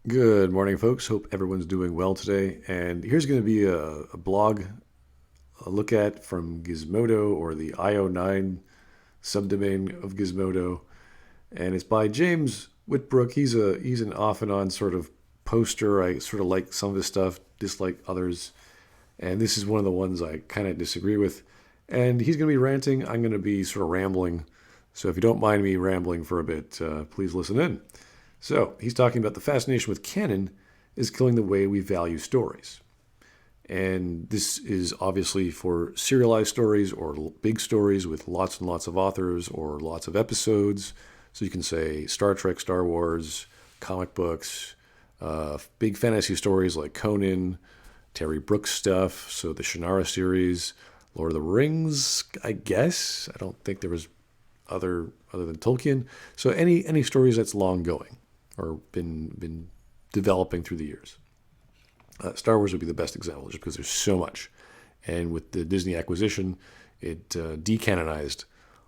Good morning, folks. Hope everyone's doing well today. And here's going to be a blog, a look at from Gizmodo or the io9 subdomain of Gizmodo. And it's by James Whitbrook. He's an off and on sort of poster. I sort of like some of his stuff, dislike others. And this is one of the ones I kind of disagree with. And he's going to be ranting. I'm going to be sort of rambling. So if you don't mind me rambling for a bit, please listen in. So he's talking about the fascination with canon is killing the way we value stories. And this is obviously for serialized stories or big stories with lots and lots of authors or lots of episodes. So you can say Star Trek, Star Wars, comic books, big fantasy stories like Conan, Terry Brooks stuff. So the Shannara series, Lord of the Rings, I guess. I don't think there was other than Tolkien. So any stories that's long going or been developing through the years. Star Wars would be the best example just because there's so much. And with the Disney acquisition, it decanonized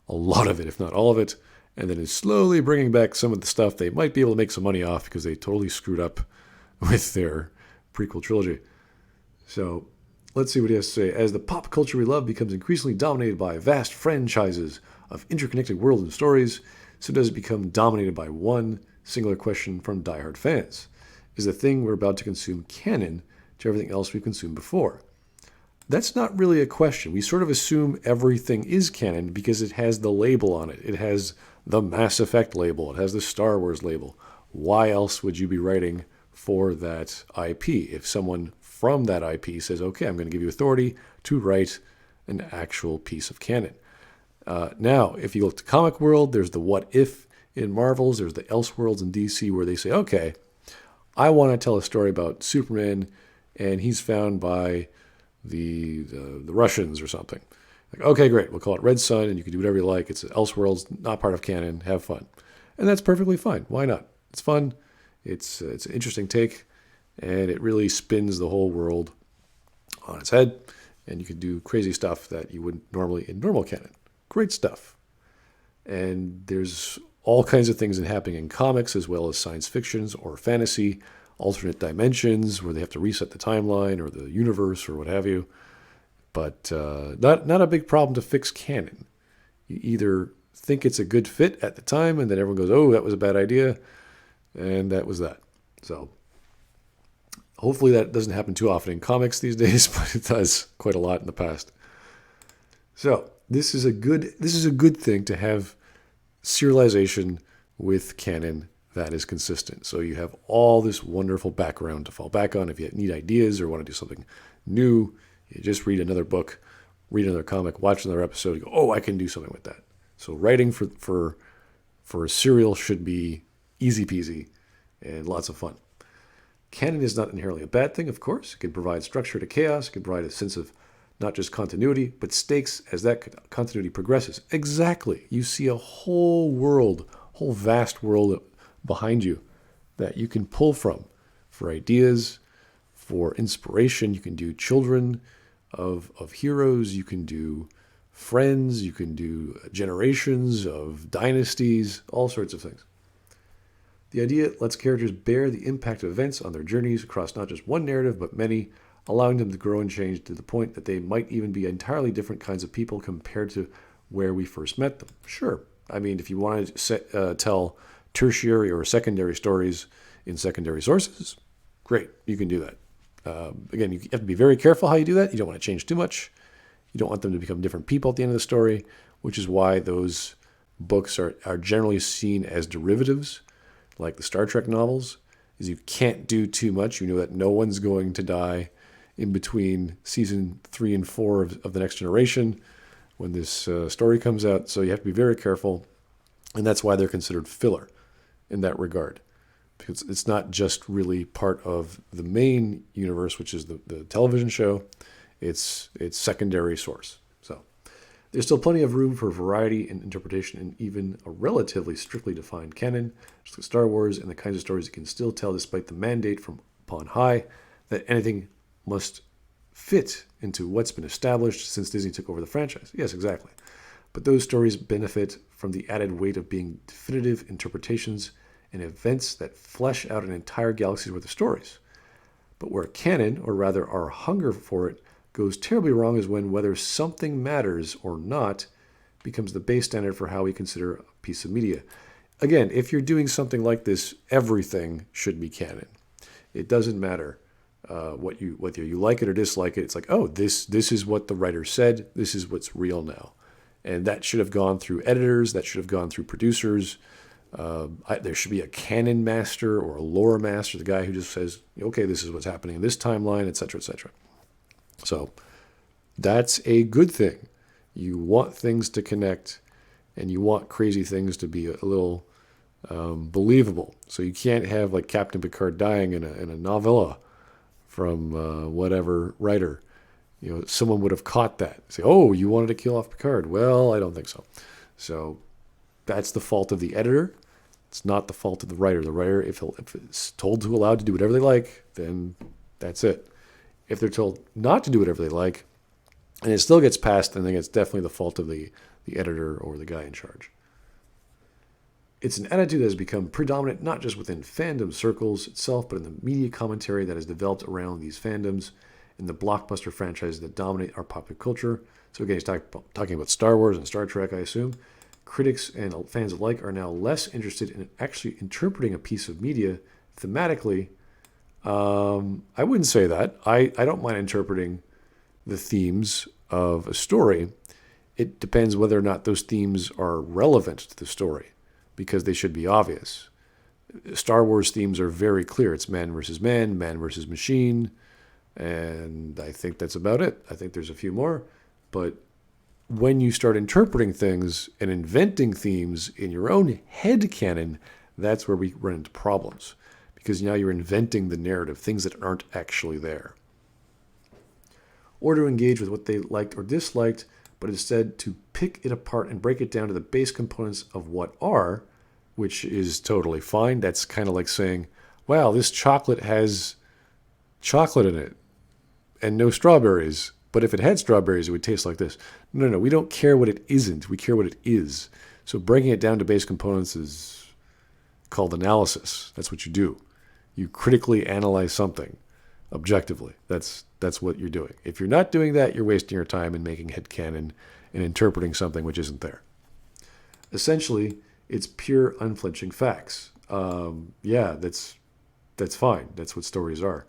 a lot of it, if not all of it, and then is slowly bringing back some of the stuff they might be able to make some money off because they totally screwed up with their prequel trilogy. So let's see what he has to say. As the pop culture we love becomes increasingly dominated by vast franchises of interconnected worlds and stories, so does it become dominated by one singular question from diehard fans. Is the thing we're about to consume canon to everything else we've consumed before? That's not really a question. We sort of assume everything is canon because it has the label on it. It has the Mass Effect label. It has the Star Wars label. Why else would you be writing for that IP if someone from that IP says, okay, I'm going to give you authority to write an actual piece of canon? Now, if you look to comic world, there's the what if in Marvels, there's the Elseworlds in DC where they say, okay, I want to tell a story about Superman and he's found by the Russians or something. Like, okay, great, we'll call it Red Sun and you can do whatever you like. It's Elseworlds, not part of canon, have fun. And that's perfectly fine. Why not? It's fun. It's an interesting take and it really spins the whole world on its head and you can do crazy stuff that you wouldn't normally in normal canon. Great stuff. And there's all kinds of things that happening in comics as well as science fictions or fantasy, alternate dimensions where they have to reset the timeline or the universe or what have you. But not a big problem to fix canon. You either think it's a good fit at the time and then everyone goes, oh, that was a bad idea, and that was that. So hopefully that doesn't happen too often in comics these days, but it does quite a lot in the past. So this is a good thing to have serialization with canon that is consistent. So you have all this wonderful background to fall back on. If you need ideas or want to do something new, you just read another book, read another comic, watch another episode, you go, oh, I can do something with that. So writing for a serial should be easy peasy and lots of fun. Canon is not inherently a bad thing, of course. It can provide structure to chaos. It can provide a sense of not just continuity, but stakes as that continuity progresses. Exactly. You see a whole world, whole vast world behind you that you can pull from for ideas, for inspiration. You can do children of heroes. You can do friends. You can do generations of dynasties, all sorts of things. The idea lets characters bear the impact of events on their journeys across not just one narrative, but many, allowing them to grow and change to the point that they might even be entirely different kinds of people compared to where we first met them. Sure. I mean, if you want to tell tertiary or secondary stories in secondary sources, great, you can do that. Again, you have to be very careful how you do that. You don't want to change too much. You don't want them to become different people at the end of the story, which is why those books are generally seen as derivatives, like the Star Trek novels, is you can't do too much. You know that no one's going to die in between season 3 and 4 of The Next Generation when this story comes out. So you have to be very careful. And that's why they're considered filler in that regard. Because it's not just really part of the main universe, which is the television show. It's secondary source. So there's still plenty of room for variety in interpretation and even a relatively strictly defined canon, just like Star Wars, and the kinds of stories it can still tell despite the mandate from upon high that anything must fit into what's been established since Disney took over the franchise. Yes, exactly. But those stories benefit from the added weight of being definitive interpretations and events that flesh out an entire galaxy's worth of stories. But where canon, or rather our hunger for it, goes terribly wrong is when whether something matters or not becomes the base standard for how we consider a piece of media. Again, if you're doing something like this, everything should be canon. It doesn't matter whether you like it or dislike it. It's like, oh, this is what the writer said. This is what's real now. And that should have gone through editors. That should have gone through producers. There should be a canon master or a lore master, the guy who just says, okay, this is what's happening in this timeline, et cetera, et cetera. So that's a good thing. You want things to connect, and you want crazy things to be a little believable. So you can't have like Captain Picard dying in a novella from whatever writer. Someone would have caught that. Say, oh, you wanted to kill off Picard. Well, I don't think so. So that's the fault of the editor. It's not the fault of the writer. The writer, if it's told to allowed to do whatever they like, then that's it. If they're told not to do whatever they like, and it still gets passed, then it's definitely the fault of the editor or the guy in charge. It's an attitude that has become predominant not just within fandom circles itself, but in the media commentary that has developed around these fandoms and the blockbuster franchises that dominate our popular culture. So again, he's talking about Star Wars and Star Trek, I assume. Critics and fans alike are now less interested in actually interpreting a piece of media thematically. I wouldn't say that. I don't mind interpreting the themes of a story. It depends whether or not those themes are relevant to the story, because they should be obvious. Star Wars themes are very clear. It's man versus man versus machine, and I think that's about it. I think there's a few more, but when you start interpreting things and inventing themes in your own head canon, that's where we run into problems, because now you're inventing the narrative, things that aren't actually there. Or to engage with what they liked or disliked, but instead to pick it apart and break it down to the base components of what are, which is totally fine. That's kind of like saying, wow, this chocolate has chocolate in it and no strawberries. But if it had strawberries, it would taste like this. No, we don't care what it isn't. We care what it is. So breaking it down to base components is called analysis. That's what you do. You critically analyze something objectively. That's what you're doing. If you're not doing that, you're wasting your time in making headcanon and interpreting something which isn't there. Essentially, it's pure unflinching facts. That's fine. That's what stories are.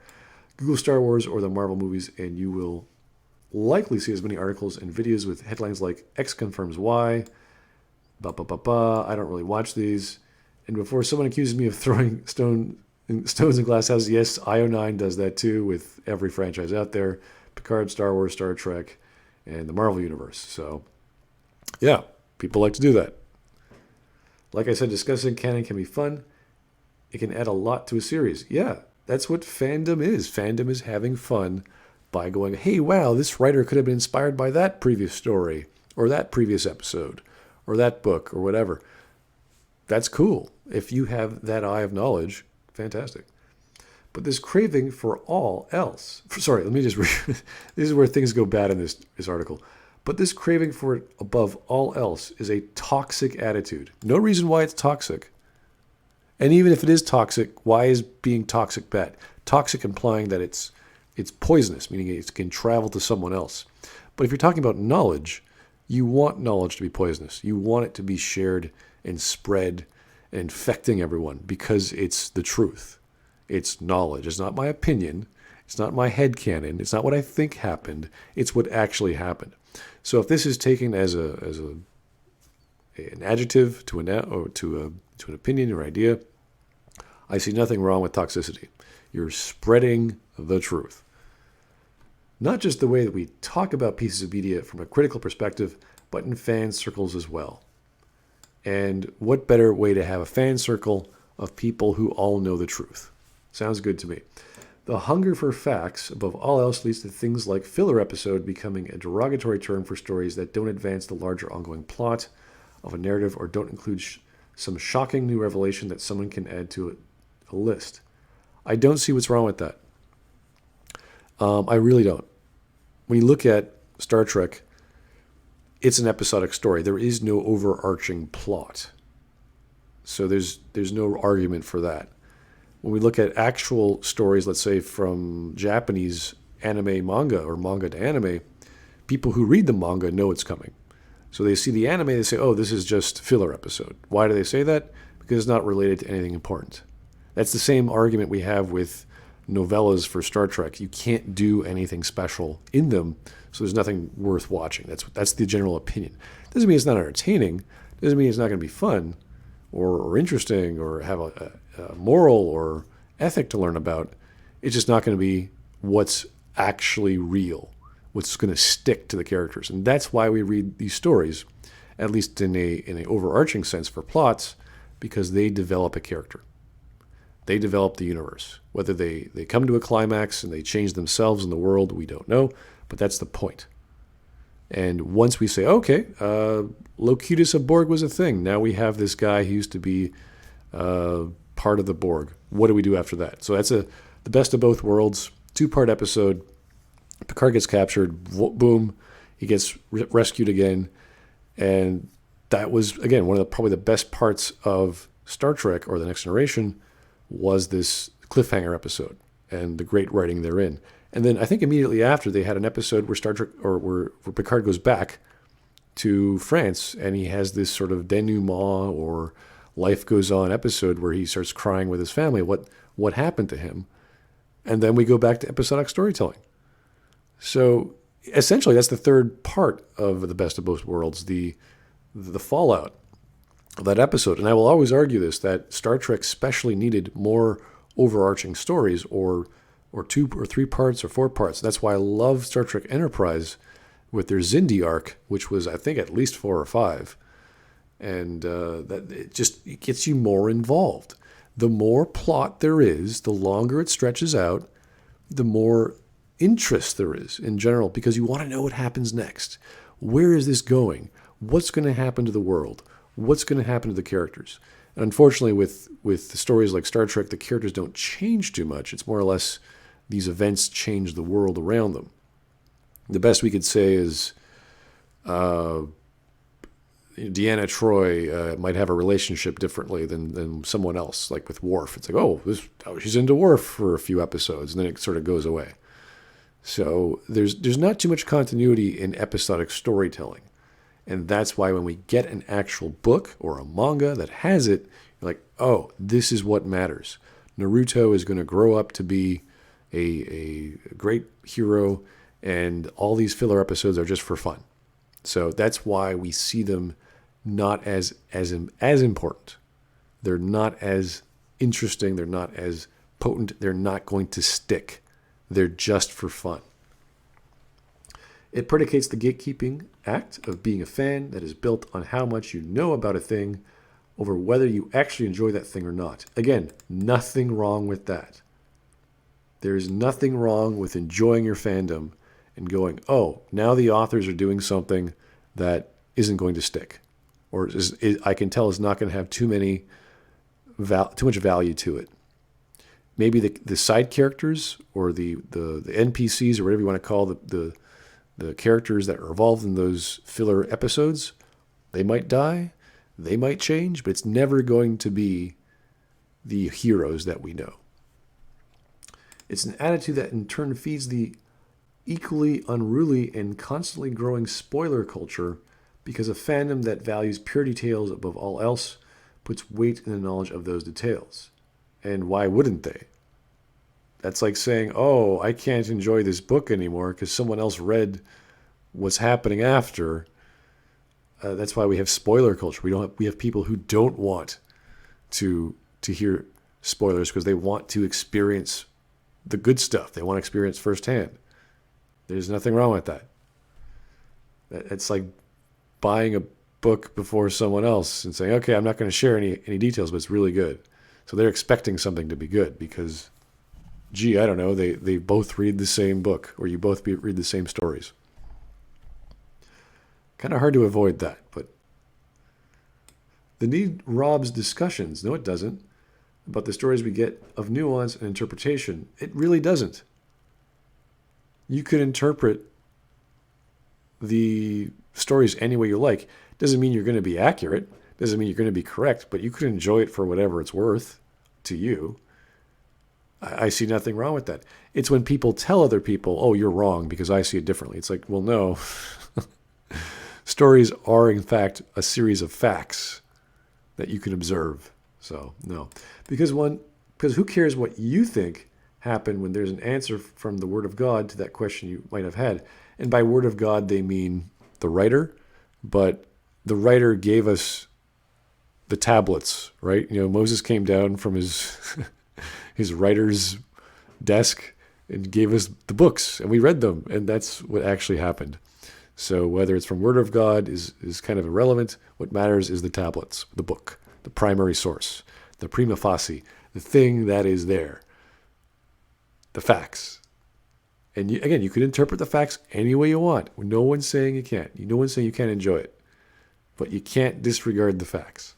Google Star Wars or the Marvel movies, and you will likely see as many articles and videos with headlines like X confirms Y, I don't really watch these. And before someone accuses me of throwing stones in glass houses, yes, io9 does that too with every franchise out there. Picard, Star Wars, Star Trek, and the Marvel Universe. So, yeah, people like to do that. Like I said, discussing canon can be fun. It can add a lot to a series. Yeah, that's what fandom is. Fandom is having fun by going, hey, wow, this writer could have been inspired by that previous story or that previous episode or that book or whatever. That's cool. If you have that eye of knowledge, fantastic. But this craving for all else, let me just this is where things go bad in this article. But this craving for it above all else is a toxic attitude. No reason why it's toxic. And even if it is toxic, why is being toxic bad? Toxic implying that it's poisonous, meaning it can travel to someone else. But if you're talking about knowledge, you want knowledge to be poisonous. You want it to be shared and spread and infecting everyone because it's the truth. It's knowledge. It's not my opinion. It's not my headcanon. It's not what I think happened. It's what actually happened. So if this is taken as an adjective to an opinion or idea, I see nothing wrong with toxicity. You're spreading the truth. Not just the way that we talk about pieces of media from a critical perspective, but in fan circles as well. And what better way to have a fan circle of people who all know the truth? Sounds good to me. The hunger for facts, above all else, leads to things like filler episode becoming a derogatory term for stories that don't advance the larger ongoing plot of a narrative or don't include some shocking new revelation that someone can add to a list. I don't see what's wrong with that. I really don't. When you look at Star Trek, it's an episodic story. There is no overarching plot. So there's no argument for that. When we look at actual stories, let's say from Japanese anime manga or manga to anime, people who read the manga know it's coming. So they see the anime, they say, oh, this is just filler episode. Why do they say that? Because it's not related to anything important. That's the same argument we have with novellas for Star Trek. You can't do anything special in them, so there's nothing worth watching. That's the general opinion. Doesn't mean it's not entertaining. Doesn't mean it's not going to be fun or interesting or have a moral or ethic to learn about. It's just not going to be what's actually real, what's going to stick to the characters. And that's why we read these stories, at least in an overarching sense for plots, because they develop a character. They develop the universe. Whether they come to a climax and they change themselves in the world, we don't know, but that's the point. And once we say, okay, Locutus of Borg was a thing. Now we have this guy who used to be part of the Borg. What do we do after that? So that's the best of both worlds, 2-part episode. Picard gets captured, boom, he gets rescued again. And that was, again, one of probably the best parts of Star Trek or The Next Generation was this cliffhanger episode and the great writing therein. And then I think immediately after they had an episode where Star Trek or where Picard goes back to France and he has this sort of denouement or life goes on episode where he starts crying with his family. What happened to him? And then we go back to episodic storytelling. So essentially, that's the third part of the best of both worlds, the fallout of that episode. And I will always argue this, that Star Trek specially needed more overarching stories or 2 or 3 parts or 4 parts. That's why I love Star Trek Enterprise with their Xindi arc, which was, I think, at least 4 or 5. And that it gets you more involved. The more plot there is, the longer it stretches out, the more interest there is in general, because you want to know what happens next. Where is this going? What's going to happen to the world? What's going to happen to the characters? And unfortunately, with stories like Star Trek, the characters don't change too much. It's more or less these events change the world around them. The best we could say is Deanna Troi might have a relationship differently than someone else, like with Worf. It's like, she's into Worf for a few episodes, and then it sort of goes away. So there's not too much continuity in episodic storytelling. And that's why when we get an actual book or a manga that has it, you're like, oh, this is what matters. Naruto is going to grow up to be a great hero, and all these filler episodes are just for fun. So that's why we see them not as important. They're not as interesting. They're not as potent. They're not going to stick. They're just for fun. It predicates the gatekeeping act of being a fan that is built on how much you know about a thing over whether you actually enjoy that thing or not. Again, nothing wrong with that. There's nothing wrong with enjoying your fandom and going, oh, now the authors are doing something that isn't going to stick, or I can tell is not going to have too much value to it. Maybe the side characters or the NPCs or whatever you want to call the characters that are involved in those filler episodes, they might die, they might change, but it's never going to be the heroes that we know. It's an attitude that in turn feeds the equally unruly and constantly growing spoiler culture, because a fandom that values pure details above all else puts weight in the knowledge of those details. And why wouldn't they? That's like saying, oh, I can't enjoy this book anymore because someone else read what's happening after. That's why we have spoiler culture. We have people who don't want to hear spoilers because they want to experience the good stuff. They want to experience firsthand. There's nothing wrong with that. It's like buying a book before someone else and saying, okay, I'm not going to share any details, but it's really good. So they're expecting something to be good because, gee, I don't know, they both read the same book, or you both read the same stories. Kind of hard to avoid that, but the need robs discussions. No, it doesn't. About the stories we get of nuance and interpretation. It really doesn't. You could interpret the stories any way you like. Doesn't mean you're going to be accurate. Doesn't mean you're going to be correct, but you could enjoy it for whatever it's worth to you. I see nothing wrong with that. It's when people tell other people, oh, you're wrong because I see it differently. It's like, well, no. Stories are, in fact, a series of facts that you can observe. So, no. Because who cares what you think happened when there's an answer from the Word of God to that question you might have had? And by Word of God, they mean the writer, but the writer gave us the tablets, right? Moses came down from his his writer's desk and gave us the books, and we read them, and that's what actually happened. So whether it's from Word of God is kind of irrelevant. What matters is the tablets, the book, the primary source, the prima facie, the thing that is there, the facts. And you can interpret the facts any way you want. No one's saying you can't. No one's saying you can't enjoy it. But you can't disregard the facts.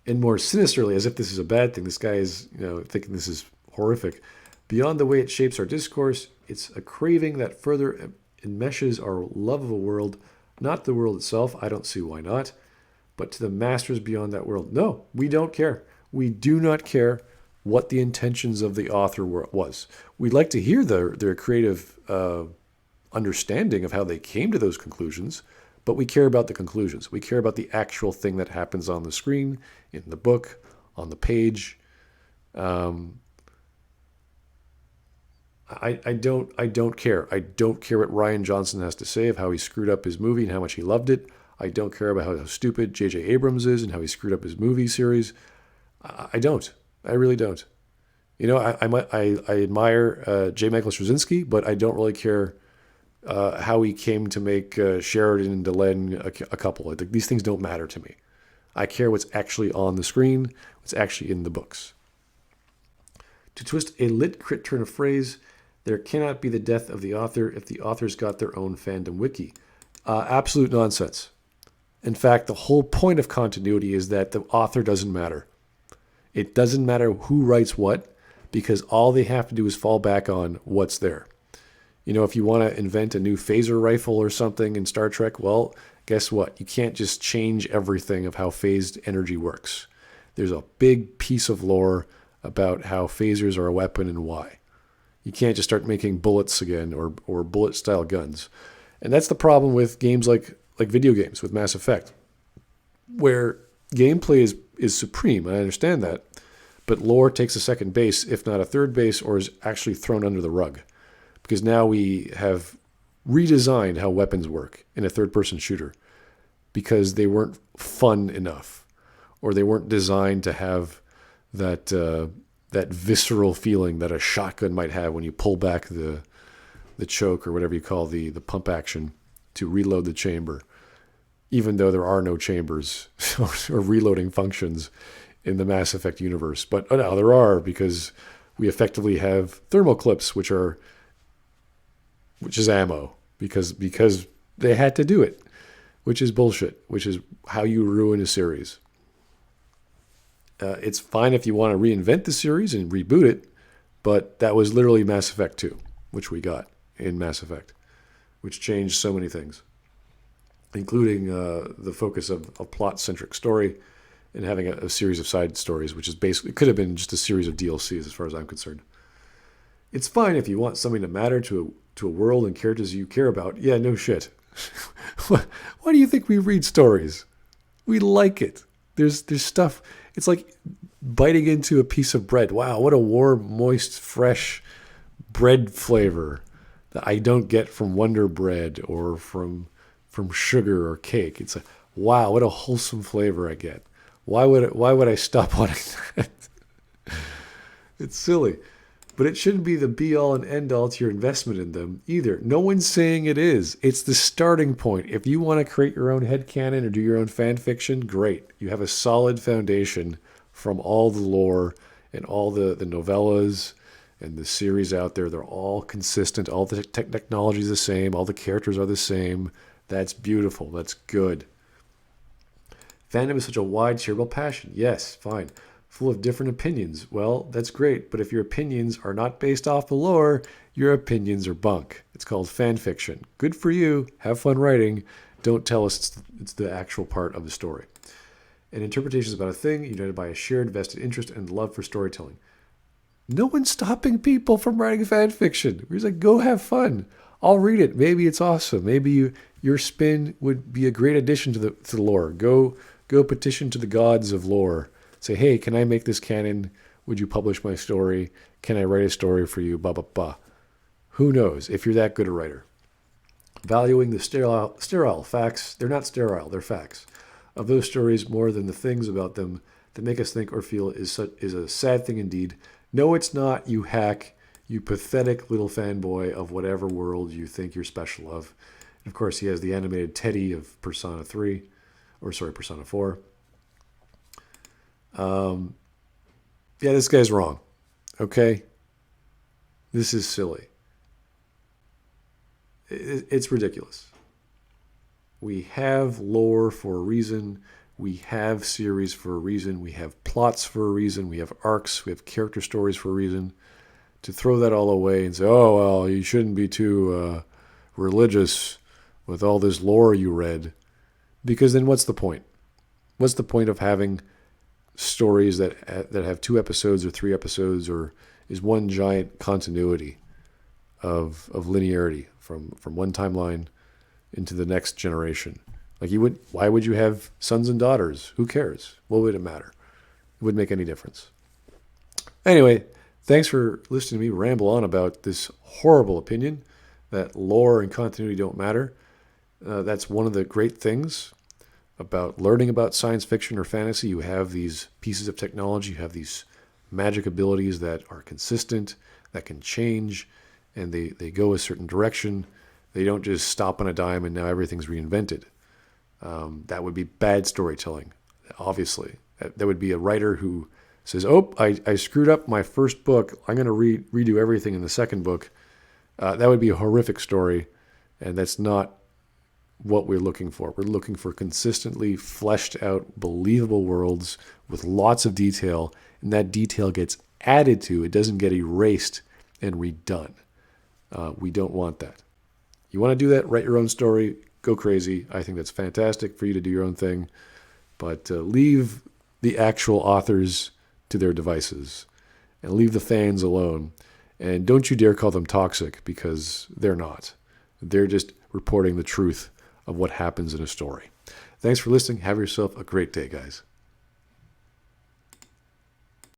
And more sinisterly, as if this is a bad thing, this guy is thinking this is horrific. Beyond the way it shapes our discourse, it's a craving that further enmeshes our love of a world, not the world itself. I don't see why not. But to the masters beyond that world. No, we don't care. We do not care what the intentions of the author was. We'd like to hear their creative understanding of how they came to those conclusions, but we care about the conclusions. We care about the actual thing that happens on the screen, in the book, on the page. I don't care. I don't care what Rian Johnson has to say of how he screwed up his movie and how much he loved it. I don't care about how stupid J.J. Abrams is and how he screwed up his movie series. I don't. I really don't. I admire J. Michael Straczynski, but I don't really care how he came to make Sheridan and Delenn a couple. These things don't matter to me. I care what's actually on the screen, what's actually in the books. To twist a lit crit turn of phrase, there cannot be the death of the author if the author's got their own fandom wiki. Absolute nonsense. In fact, the whole point of continuity is that the author doesn't matter. It doesn't matter who writes what, because all they have to do is fall back on what's there. If you want to invent a new phaser rifle or something in Star Trek, well, guess what? You can't just change everything of how phased energy works. There's a big piece of lore about how phasers are a weapon and why. You can't just start making bullets again or bullet-style guns. And that's the problem with games like video games, with Mass Effect, where gameplay is supreme. I understand that. But lore takes a second base, if not a third base, or is actually thrown under the rug. Because now we have redesigned how weapons work in a third-person shooter because they weren't fun enough, or they weren't designed to have that visceral feeling that a shotgun might have when you pull back the choke or whatever you call the pump action to reload the chamber, even though there are no chambers or reloading functions in the Mass Effect universe. But now there are, because we effectively have thermal clips, which is ammo, because they had to do it, which is bullshit, which is how you ruin a series. It's fine if you want to reinvent the series and reboot it, but that was literally Mass Effect 2, which we got in Mass Effect, which changed so many things, including the focus of a plot-centric story and having a series of side stories, which is basically, it could have been just a series of DLCs as far as I'm concerned. It's fine if you want something to matter to a world and characters you care about. Yeah, no shit. Why do you think we read stories? We like it. There's stuff. It's like biting into a piece of bread. Wow, what a warm, moist, fresh bread flavor that I don't get from Wonder Bread or from sugar or cake. It's like, wow, what a wholesome flavor I get. Why would I stop wanting that? It's silly. But it shouldn't be the be-all and end-all to your investment in them either. No one's saying it is. It's the starting point. If you want to create your own headcanon or do your own fan fiction, great. You have a solid foundation from all the lore and all the novellas and the series out there. They're all consistent. All the technology is the same. All the characters are the same. That's beautiful. That's good. Fandom is such a wide, shareable passion. Yes, fine. Full of different opinions. Well, that's great, but if your opinions are not based off the lore, your opinions are bunk. It's called fan fiction. Good for you. Have fun writing. Don't tell us it's the actual part of the story. An interpretation is about a thing united by a shared vested interest and love for storytelling. No one's stopping people from writing fan fiction. We're just like, go have fun. I'll read it. Maybe it's awesome. Maybe your spin would be a great addition to the lore. Go petition to the gods of lore. Say, hey, can I make this canon? Would you publish my story? Can I write a story for you? Blah, blah, blah. Who knows if you're that good a writer? Valuing the sterile facts. They're not sterile. They're facts. Of those stories more than the things about them that make us think or feel is a sad thing indeed. No, it's not, you hack, you pathetic little fanboy of whatever world you think you're special of. And of course, he has the animated Teddy of Persona 4. Yeah, this guy's wrong. Okay? This is silly. It's ridiculous. We have lore for a reason. We have series for a reason. We have plots for a reason. We have arcs. We have character stories for a reason. To throw that all away and say, oh, well, you shouldn't be too religious with all this lore you read. Because then what's the point? What's the point of having stories that have 2 episodes or 3 episodes, or is one giant continuity of linearity from one timeline into the next generation? Like why would you have sons and daughters? Who cares? What would it matter? It wouldn't make any difference. Anyway, thanks for listening to me ramble on about this horrible opinion that lore and continuity don't matter. That's one of the great things about learning about science fiction or fantasy. You have these pieces of technology, you have these magic abilities that are consistent, that can change, and they go a certain direction. They don't just stop on a dime and now everything's reinvented. That would be bad storytelling, obviously. That would be a writer who says, oh, I screwed up my first book. I'm going to redo everything in the second book. That would be a horrific story, and that's not what we're looking for. We're looking for consistently fleshed out, believable worlds with lots of detail, and that detail gets added to. It doesn't get erased and redone. We don't want that. You want to do that? Write your own story. Go crazy. I think that's fantastic for you to do your own thing. But leave the actual authors to their devices and leave the fans alone. And don't you dare call them toxic, because they're not. They're just reporting the truth of what happens in a story. Thanks for listening. Have yourself a great day, guys.